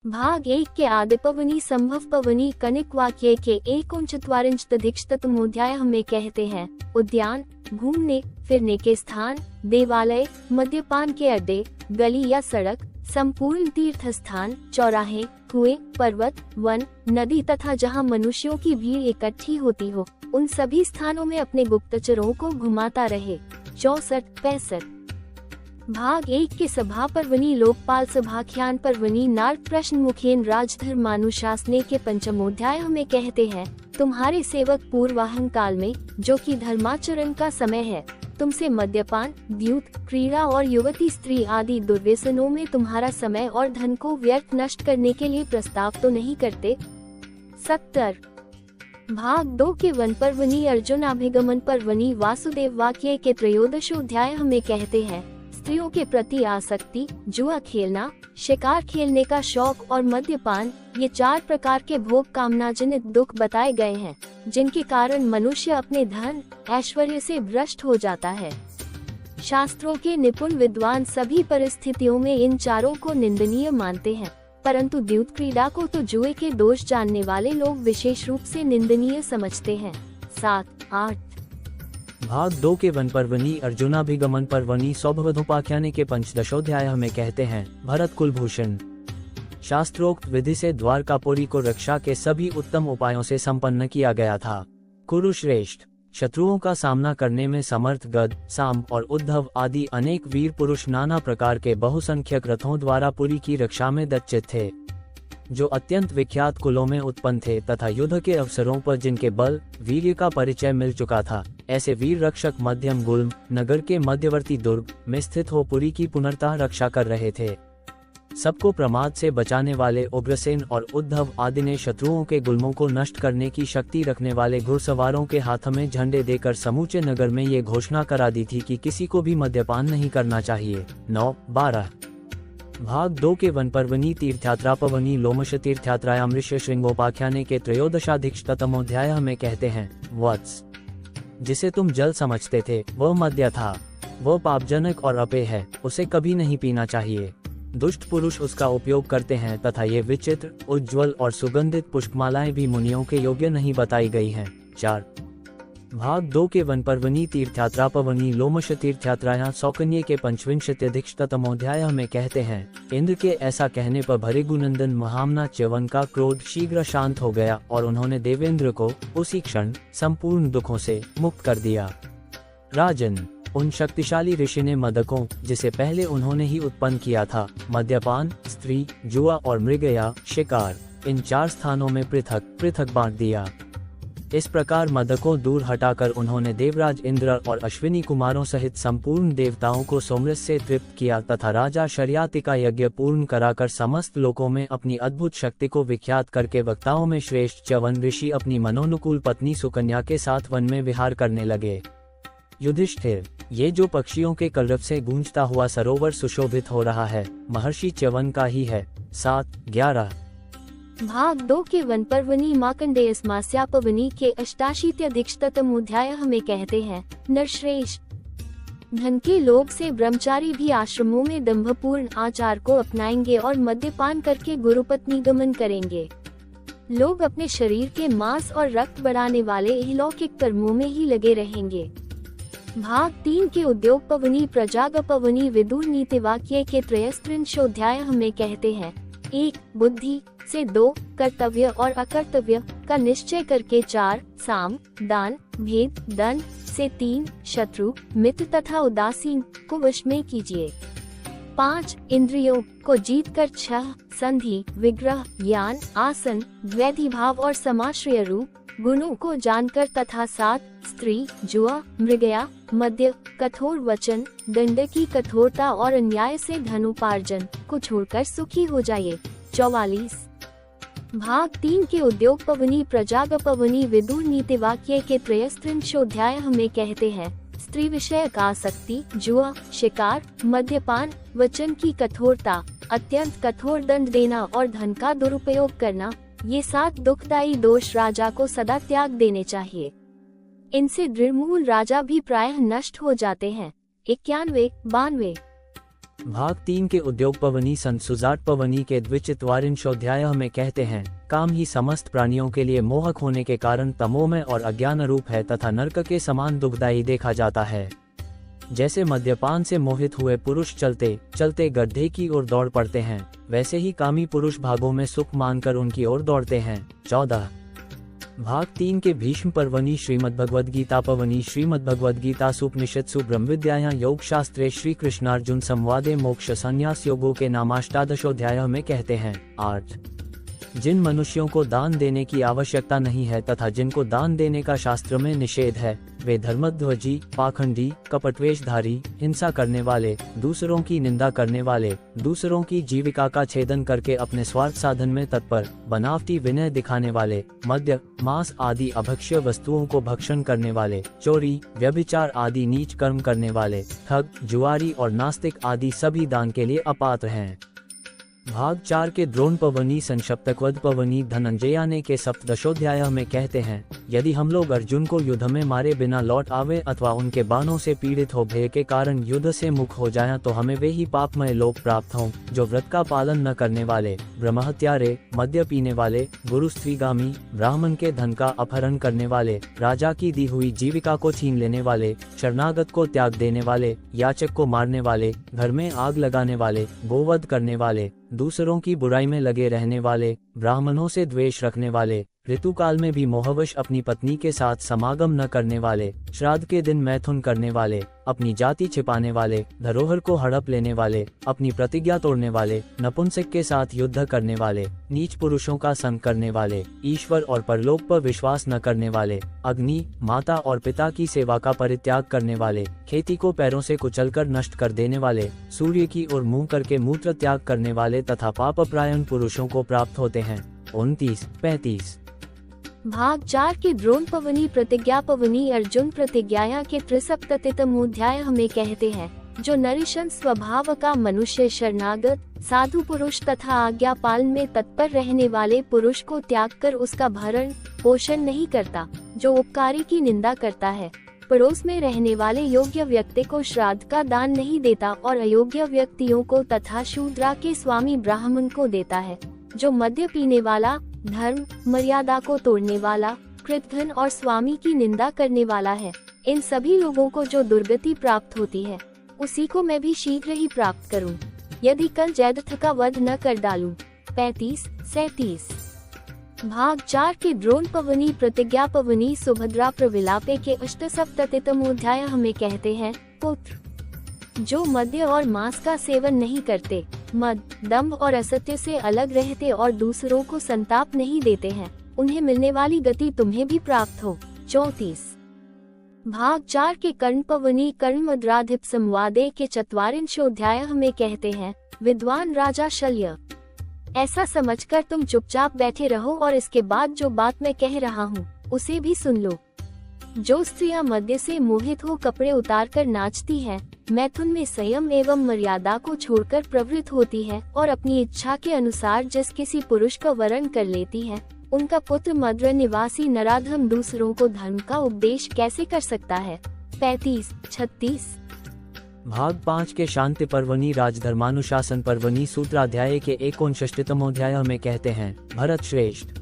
भाग 1 के आदिपवनी संभव पवनी कनिक वाक्य के 39 में कहते हैं उद्यान, घूमने फिरने के स्थान, देवालय, मद्यपान के अड्डे, गली या सड़क, संपूर्ण तीर्थ स्थान, चौराहे, कुएं, पर्वत, वन, नदी तथा जहां मनुष्यों की भीड़ इकट्ठी होती हो, उन सभी स्थानों में अपने गुप्तचरों को घुमाता रहे। 64-65 भाग 1 के सभा पर्वनी लोकपाल सभाख्यान पर्वनी नारद प्रश्न मुखेन राजधर्मानुशासने के 5 में कहते हैं तुम्हारे सेवक पूर्वाहन काल में, जो कि धर्माचरण का समय है, तुमसे मद्यपान, द्यूत, क्रीड़ा और युवती स्त्री आदि दुर्व्यसनों में तुम्हारा समय और धन को व्यर्थ नष्ट करने के लिए प्रस्ताव तो नहीं करते। 70 भाग 2 के वन पर्वनी अर्जुनाभिगमन पर्वनी वासुदेव वाक्य के 13 में कहते हैं स्त्रियों के प्रति आसक्ति, जुआ खेलना, शिकार खेलने का शौक और मद्यपान, ये 4 प्रकार के भोग कामनाजनित दुख बताए गए हैं, जिनके कारण मनुष्य अपने धन ऐश्वर्य से भ्रष्ट हो जाता है। शास्त्रों के निपुण विद्वान सभी परिस्थितियों में इन चारों को निंदनीय मानते हैं, परंतु द्यूत क्रीड़ा को तो जुए के दोष जानने वाले लोग विशेष रूप से निंदनीय समझते हैं। 7-8 भाग 2 के वन पर्वनी अर्जुनाभिगमन पर्वनी सौभवधोपाख्याने के 15 में कहते हैं भरत कुलभूषण, शास्त्रोक्त विधि से द्वारकापुरी को रक्षा के सभी उत्तम उपायों से संपन्न किया गया था। कुरुश्रेष्ठ, शत्रुओं का सामना करने में समर्थ गद, साम और उद्धव आदि अनेक वीर पुरुष नाना प्रकार के बहुसंख्यक रथों द्वारा पुरी की रक्षा में दक्षित थे, जो अत्यंत विख्यात कुलों में उत्पन्न थे तथा युद्ध के अवसरों पर जिनके बल वीर्य का परिचय मिल चुका था। ऐसे वीर रक्षक मध्यम गुल्म नगर के मध्यवर्ती दुर्ग में स्थित हो पुरी की पुनर्तः रक्षा कर रहे थे। सबको प्रमाद से बचाने वाले उग्रसेन और उद्धव आदि ने शत्रुओं के गुल्मों को नष्ट करने की शक्ति रखने वाले घुड़सवारों के हाथ में झंडे देकर समूचे नगर में ये घोषणा करा दी थी कि किसी को भी मद्यपान नहीं करना चाहिए। 9-12 भाग 2 के वन पर्वनी तीर्थयात्रा पवनी लोमश तीर्थयात्रायाम ऋष्य श्रृंगोपाख्याने के 13 में कहते हैं वत्स, जिसे तुम जल समझते थे वह मद्य था, वह पापजनक और अपेय है, उसे कभी नहीं पीना चाहिए। दुष्ट पुरुष उसका उपयोग करते हैं तथा ये विचित्र, उज्ज्वल और सुगंधित पुष्पमालाएं भी मुनियों के योग्य नहीं बताई गई हैं। 4 भाग 2 के वन पर्वनी तीर्थयात्रा पवनी लोमश तीर्थयात्रायां सौकन्ये के 25 में कहते हैं इंद्र के ऐसा कहने पर भृगुनंदन महामना च्यवन का क्रोध शीघ्र शांत हो गया और उन्होंने देवेंद्र को उसी क्षण संपूर्ण दुखों से मुक्त कर दिया। राजन, उन शक्तिशाली ऋषि ने मदकों, जिसे पहले उन्होंने ही उत्पन्न किया था, मद्यपान, स्त्री, जुआ और मृगया शिकार, इन 4 स्थानों में पृथक पृथक बांट दिया। इस प्रकार मदकों दूर हटाकर उन्होंने देवराज इंद्र और अश्विनी कुमारों सहित संपूर्ण देवताओं को सोमरस से तृप्त किया तथा राजा शर्याति का यज्ञ पूर्ण कराकर समस्त लोकों में अपनी अद्भुत शक्ति को विख्यात करके वक्ताओं में श्रेष्ठ च्यवन ऋषि अपनी मनोनुकूल पत्नी सुकन्या के साथ वन में विहार करने लगे। युधिष्ठिर, ये जो पक्षियों के कलरव से गूंजता हुआ सरोवर सुशोभित हो रहा है, महर्षि च्यवन का ही है। 7-11 भाग 2 के वन पर्वनी मार्कंडेय स्मास्यापवनी के 88 में कहते हैं नरश्रेष्ठ, धन के लोभ से ब्रह्मचारी भी आश्रमों में दंभपूर्ण आचार को अपनाएंगे और मद्यपान करके गुरुपत्नी गमन करेंगे। लोग अपने शरीर के मांस और रक्त बढ़ाने वाले अलौकिक कर्मों में ही लगे रहेंगे। भाग 3 के उद्योग पवनी प्रजाग पवनी विदुर नीति वाक्य के 33 में कहते हैं 1 बुद्धि से 2 कर्तव्य और अकर्तव्य का निश्चय करके 4 साम, दान, भेद, दंड से 3 शत्रु, मित्र तथा उदासीन को वश में कीजिए। 5 इंद्रियों को जीतकर 6 संधि, विग्रह, ज्ञान, आसन, द्वैधी भाव और समाश्रय रूप गुणों को जानकर तथा 7 स्त्री, जुआ, मृगया, मद्य, कठोर वचन, दंड की कठोरता और अन्याय से धनोपार्जन को छोड़कर सुखी हो जाइए। 44 भाग 3 के उद्योग पवनी प्रजाग पवनी विदुर नीति वाक्य के 33 में कहते हैं स्त्री विषयक आसक्ति, जुआ, शिकार, मद्यपान, वचन की कठोरता, अत्यंत कठोर दंड देना और धन का दुरुपयोग करना, ये 7 दुखदायी दोष राजा को सदा त्याग देने चाहिए। इनसे दृढ़मूल राजा भी प्रायः नष्ट हो जाते हैं। 91-92 भाग 3 के उद्योग पवनी संत सुजात पवनी के द्विचत्वारिंशोऽध्याय में कहते हैं, काम ही समस्त प्राणियों के लिए मोहक होने के कारण तमोमय और अज्ञान रूप है तथा नरक के समान दुखदायी देखा जाता है। जैसे मद्यपान से मोहित हुए पुरुष चलते चलते गड्ढे की ओर दौड़ पड़ते हैं, वैसे ही कामी पुरुष भागों में सुख मानकर उनकी ओर दौड़ते हैं। 14 भाग 3 के भीष्म पर्वनि श्रीमद्भगवद्गीता पवनी श्रीमद्भगवद्गीतासूपनिषत्सु ब्रह्मविद्यायां योग शास्त्रे श्री कृष्णार्जुन संवादे मोक्ष संन्यास योगों के नामाष्टादशोऽध्याय में कहते हैं। 8 जिन मनुष्यों को दान देने की आवश्यकता नहीं है तथा जिनको दान देने का शास्त्र में निषेध है, वे धर्मध्वजी, पाखंडी, कपटवेशधारी, हिंसा करने वाले, दूसरों की निंदा करने वाले, दूसरों की जीविका का छेदन करके अपने स्वार्थ साधन में तत्पर, बनावटी विनय दिखाने वाले, मद्य, मांस आदि अभक्ष्य वस्तुओं को भक्षण करने वाले, चोरी, व्यभिचार आदि नीच कर्म करने वाले, ठग, जुआरी और नास्तिक आदि सभी दान के लिए अपात्र हैं। भाग 4 के द्रोण पवनी संक्षिप्तवद पवनी धनंजयाने के सप्तदशोऽध्याय में कहते हैं, यदि हम लोग अर्जुन को युद्ध में मारे बिना लौट आवे अथवा उनके बाणों से पीड़ित हो भय के कारण युद्ध से मुख हो जाएं तो हमें वे ही पापमय लोक प्राप्त हों जो व्रत का पालन न करने वाले, ब्रह्महत्यारे, मद्य पीने वाले, गुरु स्त्रीगामी, ब्राह्मण के धन का अपहरण करने वाले, राजा की दी हुई जीविका को छीन लेने वाले, शरणागत को त्याग देने वाले, याचक को मारने वाले, घर में आग लगाने वाले, गोवध करने वाले, दूसरों की बुराई में लगे रहने वाले, ब्राह्मणों से द्वेष रखने वाले, ऋतुकाल में भी मोहवश अपनी पत्नी के साथ समागम न करने वाले, श्राद्ध के दिन मैथुन करने वाले, अपनी जाति छिपाने वाले, धरोहर को हड़प लेने वाले, अपनी प्रतिज्ञा तोड़ने वाले, नपुंसक के साथ युद्ध करने वाले, नीच पुरुषों का संग करने वाले, ईश्वर और परलोक पर विश्वास न करने वाले, अग्नि, माता और पिता की सेवा का परित्याग करने वाले, खेती को पैरों से कुचलकर नष्ट कर देने वाले, सूर्य की ओर मुंह करके मूत्र त्याग करने वाले तथा पापपरायण पुरुषों को प्राप्त होते हैं। 29-35 भाग 4 के द्रोण पवनी प्रतिज्ञा पवनी अर्जुन प्रतिज्ञाया के 63 में कहते हैं, जो नरिशन स्वभाव का मनुष्य शरणागत, साधु पुरुष तथा आज्ञा पालन में तत्पर रहने वाले पुरुष को त्याग कर उसका भरण पोषण नहीं करता, जो उपकारी की निंदा करता है, पड़ोस में रहने वाले योग्य व्यक्ति को श्राद्ध का दान नहीं देता और अयोग्य व्यक्तियों को तथा शूद्रा के स्वामी ब्राह्मण को देता है, जो मद्य पीने वाला, धर्म मर्यादा को तोड़ने वाला, कृतघ्न और स्वामी की निंदा करने वाला है, इन सभी लोगों को जो दुर्गति प्राप्त होती है, उसी को मैं भी शीघ्र ही प्राप्त करूं, यदि कल जयद्रथ का वध न कर डालूं। 35-37 भाग 4 के द्रोण पवनी प्रतिज्ञा पवनी सुभद्रा प्रविलापे के 68 में कहते हैं, पुत्र जो मद्य और मांस का सेवन नहीं करते, मद, दंभ और असत्य से अलग रहते और दूसरों को संताप नहीं देते हैं, उन्हें मिलने वाली गति तुम्हें भी प्राप्त हो। 34 भाग 4 के कर्ण पवनी कर्ण मद्राधिप संवादे के 44 में कहते हैं, विद्वान राजा शल्य, ऐसा समझकर तुम चुपचाप बैठे रहो और इसके बाद जो बात मैं कह रहा हूँ उसे भी सुन लो। जो स्त्रियां मद्य से मोहित हो कपड़े उतारकर नाचती हैं, मैथुन में संयम एवं मर्यादा को छोड़कर प्रवृत्त होती है और अपनी इच्छा के अनुसार जिस किसी पुरुष का वरण कर लेती है, उनका पुत्र मद्र निवासी नराधम दूसरों को धर्म का उपदेश कैसे कर सकता है। 35-36 भाग 5 के शांति पर्वनी राजधर्मानुशासन पर्वनी सूत्राध्याय के 59 में कहते हैं, भरत श्रेष्ठ,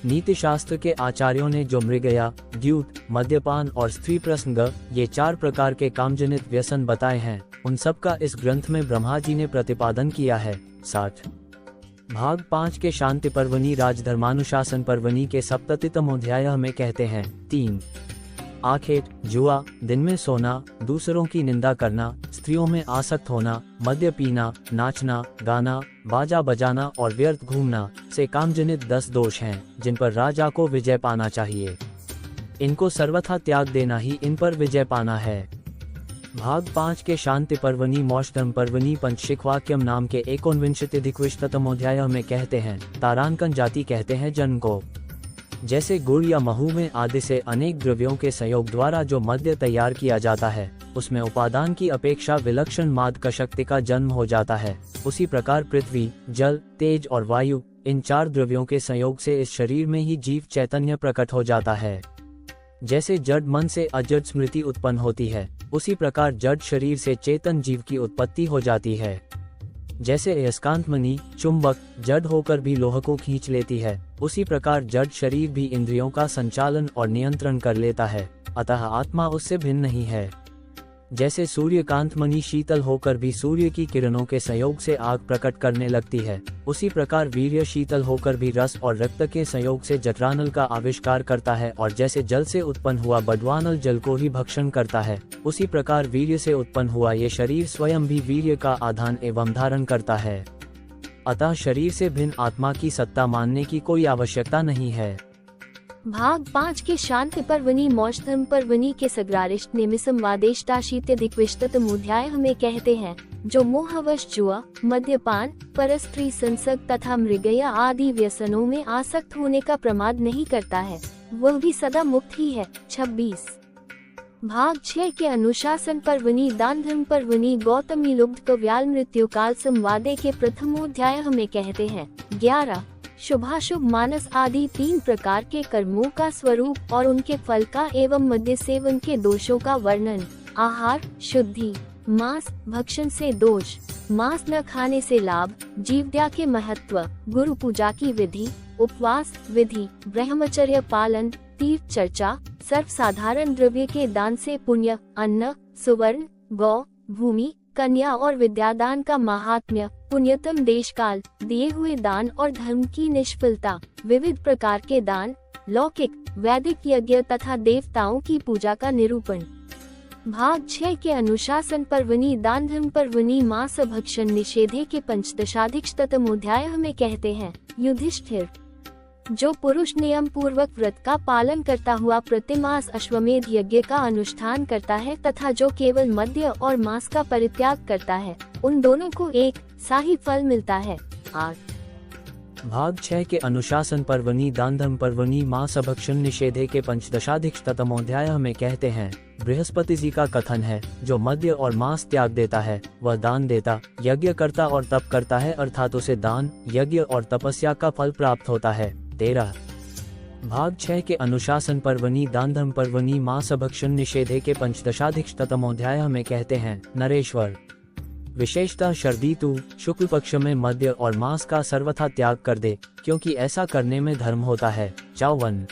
नीति शास्त्र के आचार्यों ने जो मृगया, द्यूत, मद्यपान और स्त्री प्रसंग ये 4 प्रकार के कामजनित व्यसन बताए हैं, उन सब का इस ग्रंथ में ब्रह्मा जी ने प्रतिपादन किया है। 60 भाग 5 के शांति पर्वनी राजधर्मानुशासन पर्वनी के 67 में कहते हैं, 3 आखेट, जुआ, दिन में सोना, दूसरों की निंदा करना, स्त्रियों में आसक्त होना, मद्य पीना, नाचना, गाना, बाजा बजाना और व्यर्थ घूमना से कामजनित 10 दोष हैं, जिन पर राजा को विजय पाना चाहिए। इनको सर्वथा त्याग देना ही इन पर विजय पाना है। भाग 5 के शांति पर्वनी मोक्षधर्म पर्वनी पंचशिखवाक्यम नाम के 49 में कहते हैं, तारांकन जाति कहते हैं जन को। जैसे गुड़ या महू में आदि से अनेक द्रव्यों के संयोग द्वारा जो मद्य तैयार किया जाता है, उसमें उपादान की अपेक्षा विलक्षण मादक शक्ति का जन्म हो जाता है, उसी प्रकार पृथ्वी, जल, तेज और वायु, इन 4 द्रव्यों के संयोग से इस शरीर में ही जीव चैतन्य प्रकट हो जाता है। जैसे जड़ मन से अजड़ स्मृति उत्पन्न होती है, उसी प्रकार जड़ शरीर से चेतन जीव की उत्पत्ति हो जाती है। जैसे अयस्कांत मणि चुंबक जड़ होकर भी लोह को खींच लेती है, उसी प्रकार जड़ शरीर भी इंद्रियों का संचालन और नियंत्रण कर लेता है, अतः आत्मा उससे भिन्न नहीं है। जैसे सूर्यकांत मणि शीतल होकर भी सूर्य की किरणों के संयोग से आग प्रकट करने लगती है, उसी प्रकार वीर्य शीतल होकर भी रस और रक्त के संयोग से जठरानल का आविष्कार करता है, और जैसे जल से उत्पन्न हुआ बडवानल जल को ही भक्षण करता है, उसी प्रकार वीर्य से उत्पन्न हुआ ये शरीर स्वयं भी वीर्य का आधान एवं धारण करता है। अतः शरीर से भिन्न आत्मा की सत्ता मानने की कोई आवश्यकता नहीं है। भाग 5 के शांति पर्वनि मोक्षधर्म पर्वनि के सग्रारिष्ट निमिषंवादेष्टाशीत्यधिकविंशतितमोऽध्याय हमें कहते हैं, जो मोहवश जुआ मद्यपान परस्त्री संसर्ग तथा मृगया आदि व्यसनों में आसक्त होने का प्रमाद नहीं करता है, वह भी सदा मुक्त ही है। 26 भाग 6 के अनुशासन पर्वनि दान धर्म पर्वनि गौतमी लुब्ध कव्याल मृत्यु काल संवादे के प्रथमोध्याय हमें कहते हैं। 11 शुभाशुभ मानस आदि 3 प्रकार के कर्मों का स्वरूप और उनके फल का एवं मद्य सेवन के दोषों का वर्णन। आहार शुद्धि, मांस भक्षण से दोष, मांस न खाने से लाभ, जीवदया के महत्व, गुरु पूजा की विधि, उपवास विधि, ब्रह्मचर्य पालन, तीर्थ चर्चा, सर्वसाधारण द्रव्य के दान से पुण्य, अन्न सुवर्ण गौ भूमि कन्या और विद्यादान का महात्म्य, पुण्यतम देश काल, दिए हुए दान और धर्म की निष्फलता, विविध प्रकार के दान, लौकिक वैदिक यज्ञ तथा देवताओं की पूजा का निरूपण। भाग 6 के अनुशासन पर्वनि दान धर्म पर्वनि मांस भक्षण निषेधे के पंचदशाधिकशतमोऽध्याय हमें कहते हैं। युधिष्ठिर, जो पुरुष नियम पूर्वक व्रत का पालन करता हुआ प्रतिमास अश्वमेध यज्ञ का अनुष्ठान करता है तथा जो केवल मद्य और मांस का परित्याग करता है, उन दोनों को एक सा ही फल मिलता है। 8 भाग 6 के अनुशासन पर्वनि दान धर्म पर्वनि मांस भक्षण निषेधे के पंचदशाधिकशतमोऽध्याय हमें कहते हैं, बृहस्पति जी का कथन है, जो मद्य और मांस त्याग देता है वह दान देता, यज्ञ करता और तप करता है, अर्थात उसे दान यज्ञ और तपस्या का फल प्राप्त होता है। 13 भाग 6 के अनुशासन पर्वनि दान धर्म पर्वनि मांस भक्षण निषेधे के पंचदशाधिकशतमोऽध्याय हमें कहते हैं, नरेश्वर, विशेषतः शरदीतु शुक्ल पक्ष में मद्य और मांस का सर्वथा त्याग कर दे, क्योंकि ऐसा करने में धर्म होता है। 54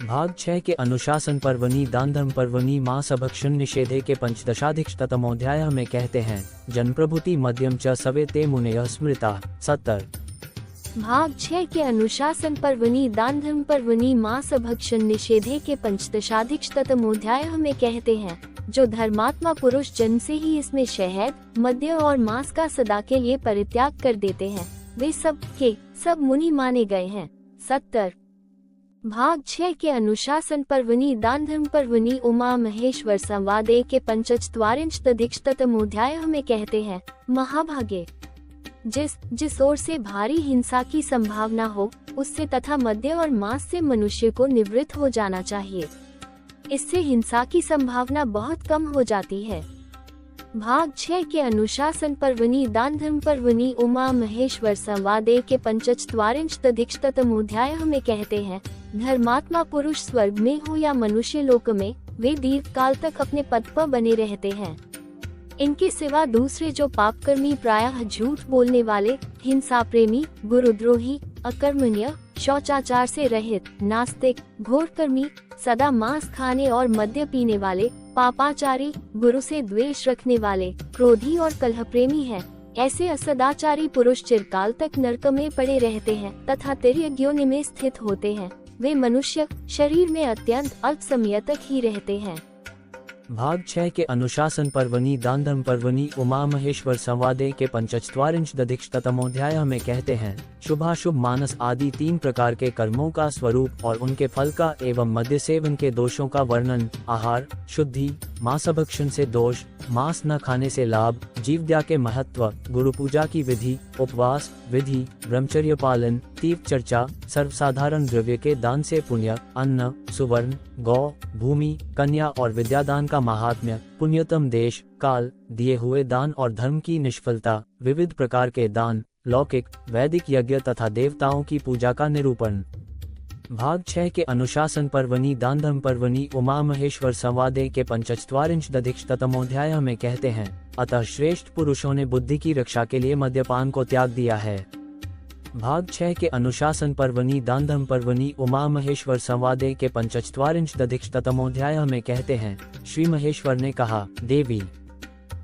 भाग 6 के अनुशासन पर्वनि दान धर्म पर्वनि मांस भक्षण निषेधे के पंचदशाधिकशतमोऽध्याय हमें कहते हैं, जनप्रभुति मध्यम च सवे ते मुनयः स्मृता। 70 भाग 6 के अनुशासन पर्वनि दान धर्म पर्वनि मांस भक्षण निषेधे के पंचदशाधिकशतमोऽध्याय हमें कहते हैं, जो धर्मात्मा पुरुष जन्म से ही इसमें शहद मद्य और मांस का सदा के लिए परित्याग कर देते हैं, वे सब के सब मुनि माने गए हैं। 70 भाग 6 के अनुशासन पर्वनि दान धर्म पर्वनि उमा महेश्वर संवादे के पंचचत्वारिंशदधिकशतमोऽध्याय हमें कहते हैं, महाभागे, जिस ओर से भारी हिंसा की संभावना हो उससे तथा मद्य और मांस से मनुष्य को निवृत्त हो जाना चाहिए, इससे हिंसा की संभावना बहुत कम हो जाती है। भाग 6 के अनुशासन पर्वनि दान धर्म पर्वनि उमा महेश्वर संवादे के पंचचत्वारिंशदधिकशतमोऽध्याय हमें कहते हैं, धर्मात्मा पुरुष स्वर्ग में हो या मनुष्य लोक में, वे दीर्घ काल तक अपने पद पर बने रहते हैं। इनके सिवा दूसरे जो पापकर्मी प्रायः झूठ बोलने वाले, हिंसा प्रेमी, गुरुद्रोही, अकर्मण्य, शौचाचार से रहित, नास्तिक, घोरकर्मी, सदा मांस खाने और मद्य पीने वाले, पापाचारी, गुरु से द्वेष रखने वाले, क्रोधी और कलह प्रेमी हैं। ऐसे असदाचारी पुरुष चिरकाल तक नरक में पड़े रहते हैं तथा तिर्यक योनि में स्थित होते हैं। वे मनुष्य शरीर में अत्यंत अल्प समय तक ही रहते हैं। भाग 6 के अनुशासन पर्वनि दान धर्म पर्वनि उमा महेश्वर संवादे के पंचचत्वारिंशदधिकशतमोऽध्याय हमें कहते हैं, शुभाशुभ मानस आदि 3 प्रकार के कर्मों का स्वरूप और उनके फल का एवं मद्य सेवन के दोषों का वर्णन। आहार शुद्धि, मांस भक्षण से दोष, मांस न खाने से लाभ, जीवदया के महत्व, गुरु पूजा की विधि, उपवास विधि, ब्रह्मचर्य पालन, तीर्थ चर्चा, सर्वसाधारण द्रव्य के दान से पुण्य, अन्न सुवर्ण गौ भूमि कन्या और विद्यादान का महात्म्य, पुण्यतम देश काल, दिए हुए दान और धर्म की निष्फलता, विविध प्रकार के दान, लौकिक वैदिक यज्ञ तथा देवताओं की पूजा का निरूपण। भाग 6 के अनुशासन पर्वनि दानधर्म पर्वनि उमा महेश्वर संवादे के 45 दधिक्षतमोध्याय में कहते हैं, अतः श्रेष्ठ पुरुषों ने बुद्धि की रक्षा के लिए मद्यपान को त्याग दिया है। भाग 6 के अनुशासन पर्वनि दानधर्म पर्वनि उमा महेश्वर संवादे के 45 दधिक्षतमोध्याय में कहते हैं, श्री महेश्वर ने कहा, देवी,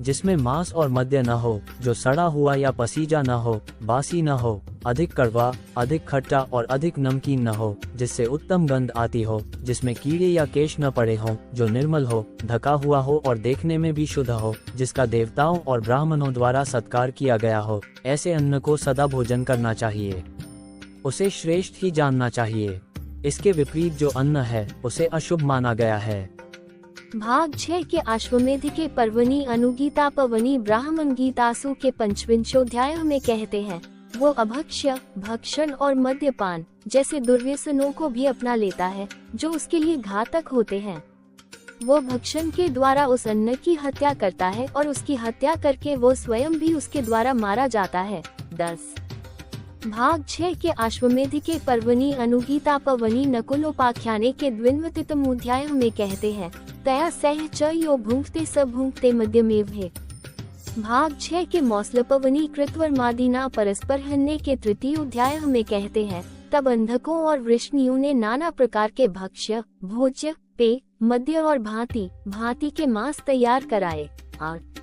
जिसमें मांस और मद्य न हो, जो सड़ा हुआ या पसीजा न हो, बासी न हो, अधिक कड़वा, अधिक खट्टा और अधिक नमकीन न हो, जिससे उत्तम गंध आती हो, जिसमें कीड़े या केश न पड़े हों, जो निर्मल हो, ढका हुआ हो और देखने में भी शुद्ध हो, जिसका देवताओं और ब्राह्मणों द्वारा सत्कार किया गया हो, ऐसे अन्न को सदा भोजन करना चाहिए। उसे श्रेष्ठ ही जानना चाहिए। इसके विपरीत जो अन्न है उसे अशुभ माना गया है। भाग 6 के अश्वमेध के पर्वनि अनुगीता पवनि ब्राह्मण गीतासु के 25 में कहते हैं, वो अभक्ष्य, भक्षण और मद्यपान जैसे दुर्व्यसनों को भी अपना लेता है जो उसके लिए घातक होते हैं। वो भक्षण के द्वारा उस अन्न की हत्या करता है और उसकी हत्या करके वो स्वयं भी उसके द्वारा मारा जाता है। 10 भाग 6 के अश्वमेध के पर्वनि अनुगीता पवनि नकुलोपाख्याने के 22 में कहते हैं, तया सह च यो भुंक्ते स भुंक्ते मध्यमेव है। भाग 6 के मौसलपवनि कृतवर्मादिना परस्पर हन्ने के 3 में कहते हैं, तब अंधकों और वृष्णियों ने नाना प्रकार के भक्ष्य, भोज्य, पेय, मद्य और भांति भांति के मांस तैयार कराए। 8